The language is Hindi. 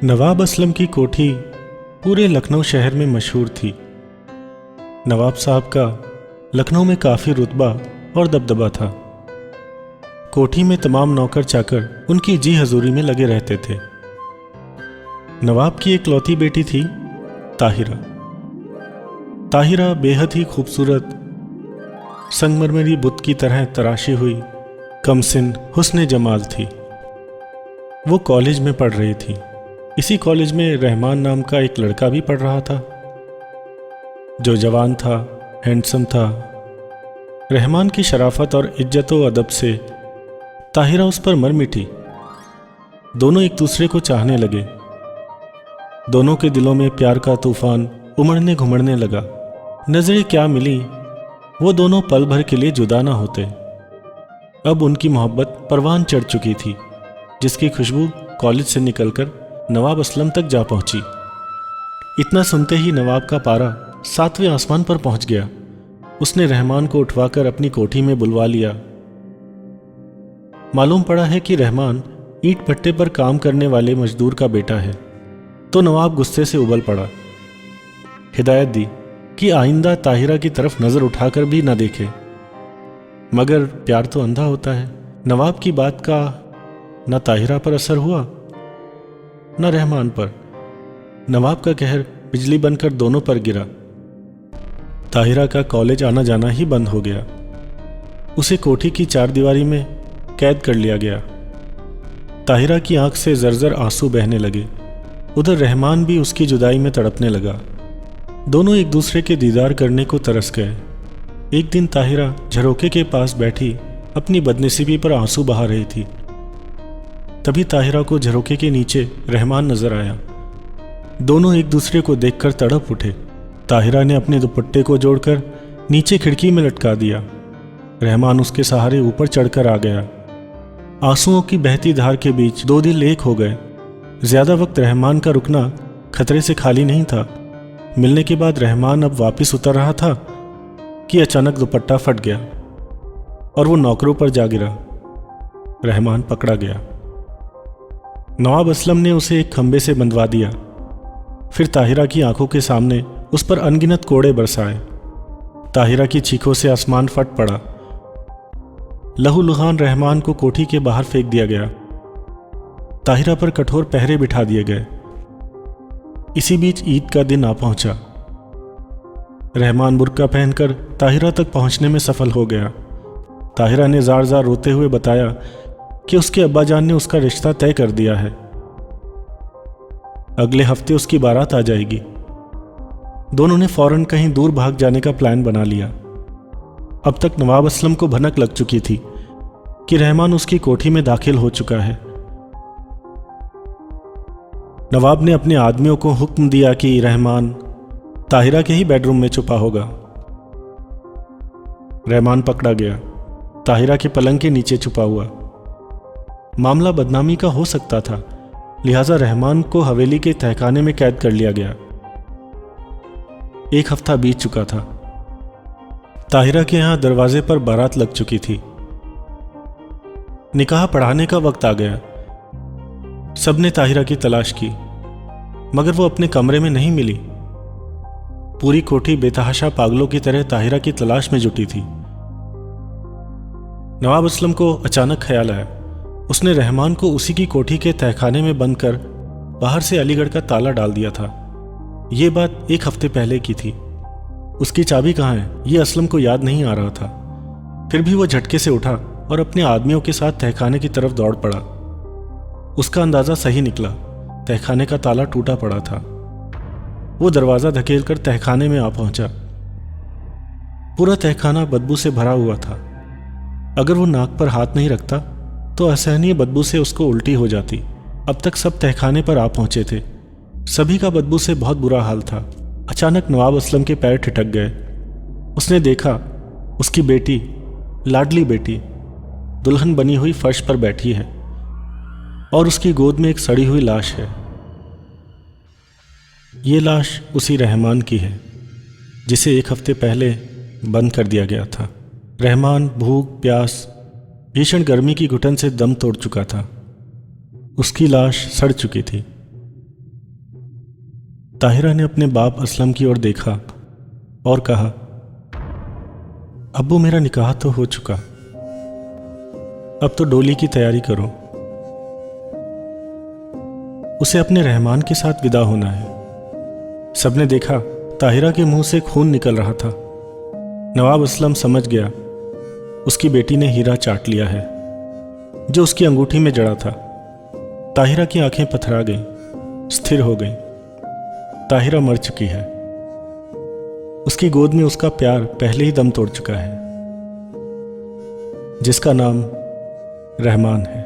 नवाब असलम की कोठी पूरे लखनऊ शहर में मशहूर थी। नवाब साहब का लखनऊ में काफ़ी रुतबा और दबदबा था। कोठी में तमाम नौकर चाकर उनकी जी हजूरी में लगे रहते थे। नवाब की इकलौती बेटी थी ताहिरा। ताहिरा बेहद ही खूबसूरत, संगमरमरी बुत की तरह तराशी हुई कमसिन हुस्न जमाल थी। वो कॉलेज में पढ़ रही थी। इसी कॉलेज में रहमान नाम का एक लड़का भी पढ़ रहा था, जो जवान था, हैंडसम था। रहमान की शराफत और इज्जत व अदब से ताहिरा उस पर मर मिटी। दोनों एक दूसरे को चाहने लगे। दोनों के दिलों में प्यार का तूफान उमड़ने घुमड़ने लगा। नजरें क्या मिली, वो दोनों पल भर के लिए जुदा ना होते। अब उनकी मोहब्बत परवान चढ़ चुकी थी, जिसकी खुशबू कॉलेज से निकलकर नवाब असलम तक जा पहुंची। इतना सुनते ही नवाब का पारा 7वें आसमान पर पहुंच गया। उसने रहमान को उठवाकर अपनी कोठी में बुलवा लिया। मालूम पड़ा है कि रहमान ईंट भट्टे पर काम करने वाले मजदूर का बेटा है। तो नवाब गुस्से से उबल पड़ा। हिदायत दी कि आइंदा ताहिरा की तरफ नजर उठाकर भी न देखे। मगर प्यार तो अंधा होता है। नवाब की बात का न ताहिरा पर असर हुआ न रहमान पर। नवाब का कहर बिजली बनकर दोनों पर गिरा। ताहिरा का कॉलेज आना जाना ही बंद हो गया। उसे कोठी की चारदीवारी में कैद कर लिया गया। ताहिरा की आंख से जरजर आंसू बहने लगे। उधर रहमान भी उसकी जुदाई में तड़पने लगा। दोनों एक दूसरे के दीदार करने को तरस गए। एक दिन ताहिरा झरोखे के पास बैठी अपनी बदनसीबी पर आंसू बहा रही थी। तभी ताहिरा को झरोखे के नीचे रहमान नजर आया। दोनों एक दूसरे को देखकर तड़प उठे। ताहिरा ने अपने दुपट्टे को जोड़कर नीचे खिड़की में लटका दिया। रहमान उसके सहारे ऊपर चढ़कर आ गया। आंसुओं की बहती धार के बीच दो दिल एक हो गए। ज्यादा वक्त रहमान का रुकना खतरे से खाली नहीं था। मिलने के बाद रहमान अब वापस उतर रहा था कि अचानक दुपट्टा फट गया और वो नौकरों पर जा गिरा। रहमान पकड़ा गया। नवाब असलम ने उसे एक खंबे से बंधवा दिया। फिर ताहिरा की आंखों के सामने उस पर अनगिनत कोड़े बरसाए। ताहिरा की चीखों से आसमान फट पड़ा। लहूलुहान रहमान को कोठी के बाहर फेंक दिया गया। ताहिरा पर कठोर पहरे बिठा दिए गए। इसी बीच ईद का दिन आ पहुंचा। रहमान बुर्का पहनकर ताहिरा तक पहुंचने में सफल हो गया। ताहिरा ने जार जार रोते हुए बताया कि उसके अब्बाजान ने उसका रिश्ता तय कर दिया है। अगले हफ्ते उसकी बारात आ जाएगी। दोनों ने फौरन कहीं दूर भाग जाने का प्लान बना लिया। अब तक नवाब असलम को भनक लग चुकी थी कि रहमान उसकी कोठी में दाखिल हो चुका है। नवाब ने अपने आदमियों को हुक्म दिया कि रहमान ताहिरा के ही बेडरूम में छुपा होगा। रहमान पकड़ा गया। ताहिरा के पलंग के नीचे छुपा हुआ। मामला बदनामी का हो सकता था, लिहाजा रहमान को हवेली के तहखाने में कैद कर लिया गया। 1 हफ्ता बीत चुका था। ताहिरा के यहां दरवाजे पर बारात लग चुकी थी। निकाह पढ़ाने का वक्त आ गया। सबने ताहिरा की तलाश की, मगर वो अपने कमरे में नहीं मिली। पूरी कोठी बेतहाशा पागलों की तरह ताहिरा की तलाश में जुटी थी। नवाब असलम को अचानक ख्याल आया। उसने रहमान को उसी की कोठी के तहखाने में बंद कर बाहर से अलीगढ़ का ताला डाल दिया था। ये बात 1 हफ्ते पहले की थी। उसकी चाबी कहाँ है, ये असलम को याद नहीं आ रहा था। फिर भी वो झटके से उठा और अपने आदमियों के साथ तहखाने की तरफ दौड़ पड़ा। उसका अंदाजा सही निकला। तहखाने का ताला टूटा पड़ा था। वो दरवाज़ा धकेलकर तहखाने में आ पहुंचा। पूरा तहखाना बदबू से भरा हुआ था। अगर वो नाक पर हाथ नहीं रखता तो असहनीय बदबू से उसको उल्टी हो जाती। अब तक सब तहखाने पर आ पहुंचे थे। सभी का बदबू से बहुत बुरा हाल था। अचानक नवाब असलम के पैर ठिठक गए। उसने देखा उसकी बेटी, लाडली बेटी, दुल्हन बनी हुई फर्श पर बैठी है और उसकी गोद में एक सड़ी हुई लाश है। ये लाश उसी रहमान की है जिसे 1 हफ्ते पहले बंद कर दिया गया था। रहमान भूख, प्यास, भीषण गर्मी की घुटन से दम तोड़ चुका था। उसकी लाश सड़ चुकी थी। ताहिरा ने अपने बाप असलम की ओर देखा और कहा, अब्बू मेरा निकाह तो हो चुका, अब तो डोली की तैयारी करो, उसे अपने रहमान के साथ विदा होना है। सबने देखा ताहिरा के मुंह से खून निकल रहा था। नवाब असलम समझ गया उसकी बेटी ने हीरा चाट लिया है जो उसकी अंगूठी में जड़ा था। ताहिरा की आंखें पथरा गईं, स्थिर हो गईं। ताहिरा मर चुकी है। उसकी गोद में उसका प्यार पहले ही दम तोड़ चुका है, जिसका नाम रहमान है।